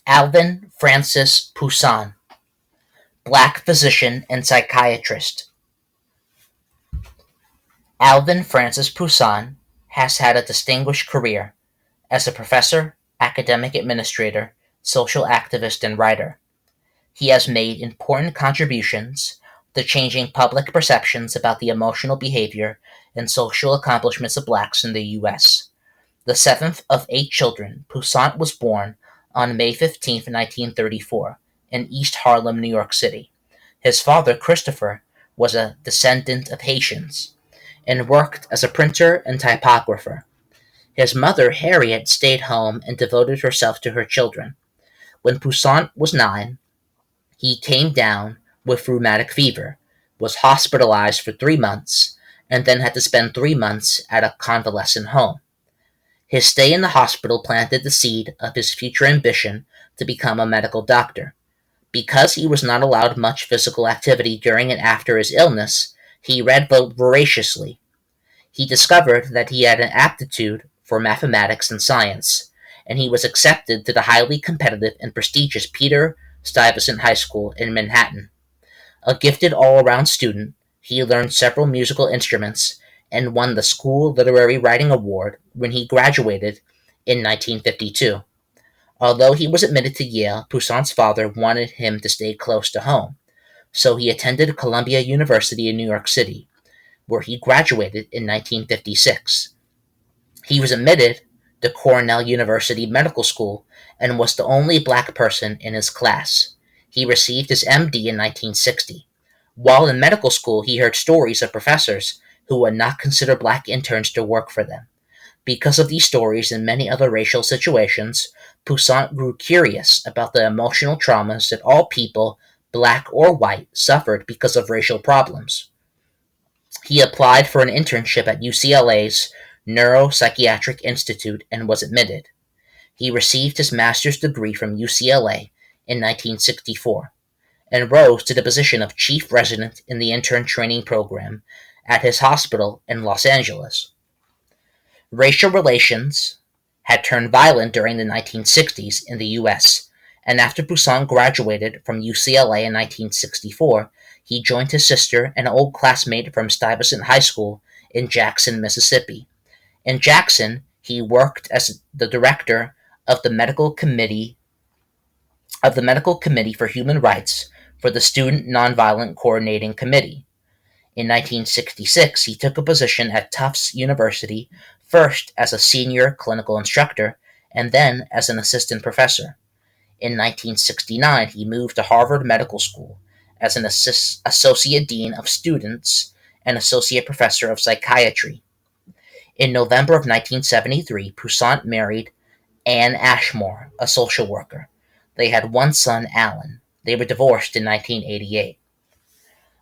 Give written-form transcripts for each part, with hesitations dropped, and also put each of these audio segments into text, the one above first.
Alvin Francis Poussaint, black physician and psychiatrist. Alvin Francis Poussaint has had a distinguished career as a professor, academic administrator, social activist, and writer. He has made important contributions to changing public perceptions about the emotional behavior and social accomplishments of blacks in the U.S. The seventh of eight children, Poussaint was born on May 15, 1934, in East Harlem, New York City. His father, Christopher, was a descendant of Haitians and worked as a printer and typographer. His mother, Harriet, stayed home and devoted herself to her children. When Poussaint was 9, he came down with rheumatic fever, was hospitalized for 3 months, and then had to spend 3 months at a convalescent home. His stay in the hospital planted the seed of his future ambition to become a medical doctor. Because he was not allowed much physical activity during and after his illness, he read voraciously. He discovered that he had an aptitude for mathematics and science, and he was accepted to the highly competitive and prestigious Peter Stuyvesant High School in Manhattan. A gifted all-around student, he learned several musical instruments and won the School Literary Writing Award when he graduated in 1952. Although he was admitted to Yale, Poussaint's father wanted him to stay close to home, so he attended Columbia University in New York City, where he graduated in 1956. He was admitted to Cornell University Medical School and was the only black person in his class. He received his MD in 1960. While in medical school, he heard stories of professors who would not consider black interns to work for them. Because of these stories and many other racial situations, Poussaint grew curious about the emotional traumas that all people, black or white, suffered because of racial problems. He applied for an internship at UCLA's Neuropsychiatric Institute and was admitted. He received his master's degree from UCLA in 1964 and rose to the position of chief resident in the intern training program at his hospital in Los Angeles. Racial relations had turned violent during the 1960s in the U.S., and after Poussaint graduated from UCLA in 1964, he joined his sister and an old classmate from Stuyvesant High School in Jackson, Mississippi. In Jackson, he worked as the director of the Medical Committee for Human Rights for the Student Nonviolent Coordinating Committee. In 1966, he took a position at Tufts University, first as a senior clinical instructor and then as an assistant professor. In 1969, he moved to Harvard Medical School as an associate dean of students and associate professor of psychiatry. In November of 1973, Poussaint married Anne Ashmore, a social worker. They had one son, Alan. They were divorced in 1988.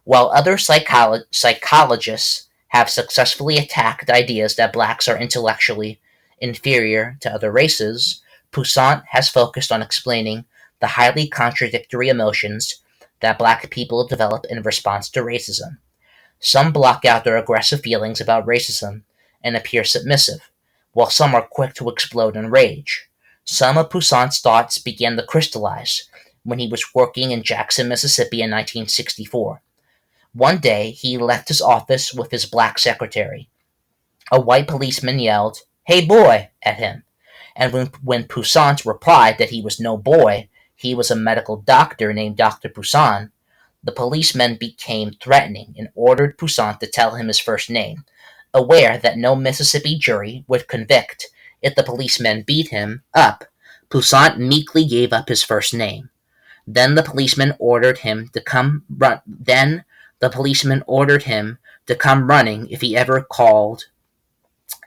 While other psychologists have successfully attacked ideas that blacks are intellectually inferior to other races, Poussaint has focused on explaining the highly contradictory emotions that black people develop in response to racism. Some block out their aggressive feelings about racism and appear submissive, while some are quick to explode in rage. Some of Poussaint's thoughts began to crystallize when he was working in Jackson, Mississippi in 1964. One day, he left his office with his black secretary. A white policeman yelled, "Hey boy," at him, and when Poussaint replied that he was no boy, he was a medical doctor named Dr. Poussaint, the policeman became threatening and ordered Poussaint to tell him his first name, aware that no Mississippi jury would convict if the policeman beat him up. Poussaint meekly gave up his first name. Then the policeman ordered him to come running if he ever called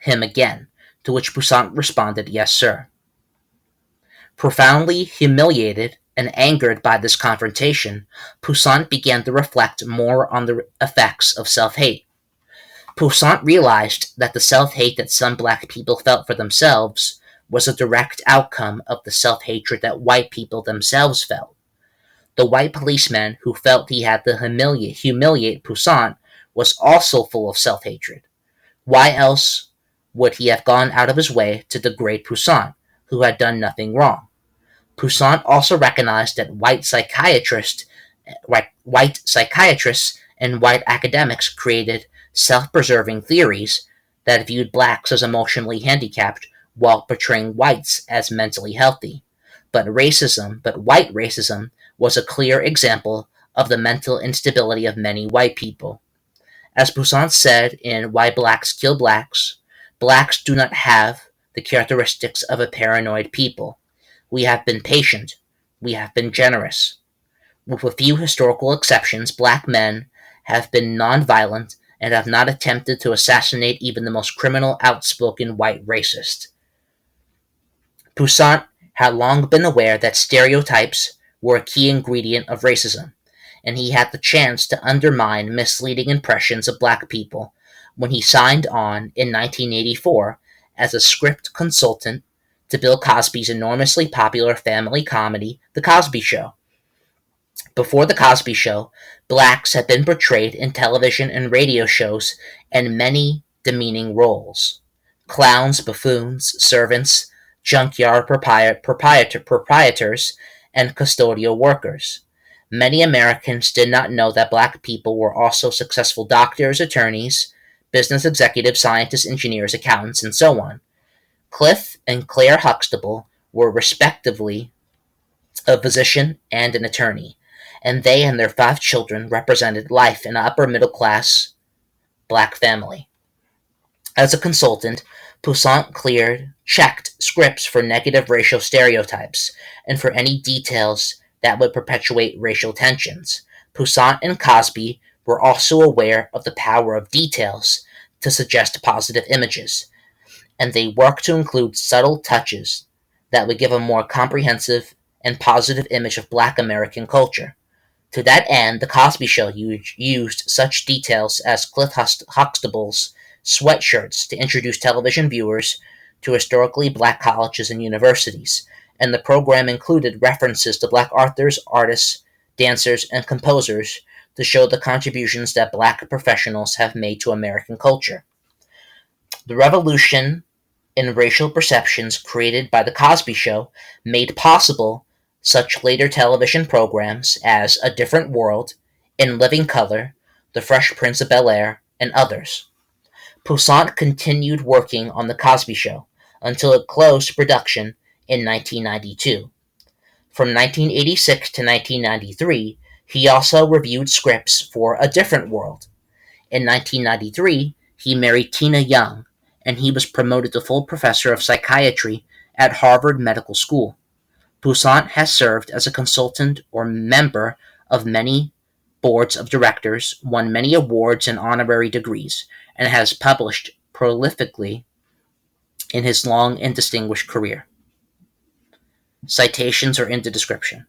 him again, to which Poussaint responded, "Yes, sir." Profoundly humiliated and angered by this confrontation, Poussaint began to reflect more on the effects of self-hate. Poussaint realized that the self-hate that some black people felt for themselves was a direct outcome of the self-hatred that white people themselves felt. The white policeman who felt he had to humiliate Poussaint was also full of self-hatred. Why else would he have gone out of his way to degrade Poussaint, who had done nothing wrong? Poussaint also recognized that white psychiatrists and white academics created self-preserving theories that viewed blacks as emotionally handicapped while portraying whites as mentally healthy. But white racism was a clear example of the mental instability of many white people. As Poussaint said in Why Blacks Kill Blacks do not have the characteristics of a paranoid people. We have been patient. We have been generous. With a few historical exceptions, black men have been nonviolent and have not attempted to assassinate even the most criminal, outspoken white racist. Poussaint had long been aware that stereotypes were a key ingredient of racism, and he had the chance to undermine misleading impressions of black people when he signed on in 1984 as a script consultant to Bill Cosby's enormously popular family comedy, The Cosby Show. Before The Cosby Show, blacks had been portrayed in television and radio shows in many demeaning roles: clowns, buffoons, servants, junkyard proprietors, and custodial workers. Many Americans did not know that black people were also successful doctors, attorneys, business executives, scientists, engineers, accountants, and so on. Cliff and Claire Huxtable were respectively a physician and an attorney, and they and their 5 children represented life in an upper middle class black family. As a consultant, Poussaint checked scripts for negative racial stereotypes and for any details that would perpetuate racial tensions. Poussaint and Cosby were also aware of the power of details to suggest positive images, and they worked to include subtle touches that would give a more comprehensive and positive image of black American culture. To that end, The Cosby Show used such details as Cliff Huxtable's sweatshirts to introduce television viewers to historically black colleges and universities, and the program included references to black authors, artists, dancers, and composers to show the contributions that black professionals have made to American culture. The revolution in racial perceptions created by The Cosby Show made possible such later television programs as A Different World, In Living Color, The Fresh Prince of Bel-Air, and others. Poussaint continued working on The Cosby Show until it closed production in 1992. From 1986 to 1993, he also reviewed scripts for A Different World. In 1993, he married Tina Young, and he was promoted to full professor of psychiatry at Harvard Medical School. Poussaint has served as a consultant or member of many boards of directors, won many awards and honorary degrees, and has published prolifically in his long and distinguished career. Citations are in the description.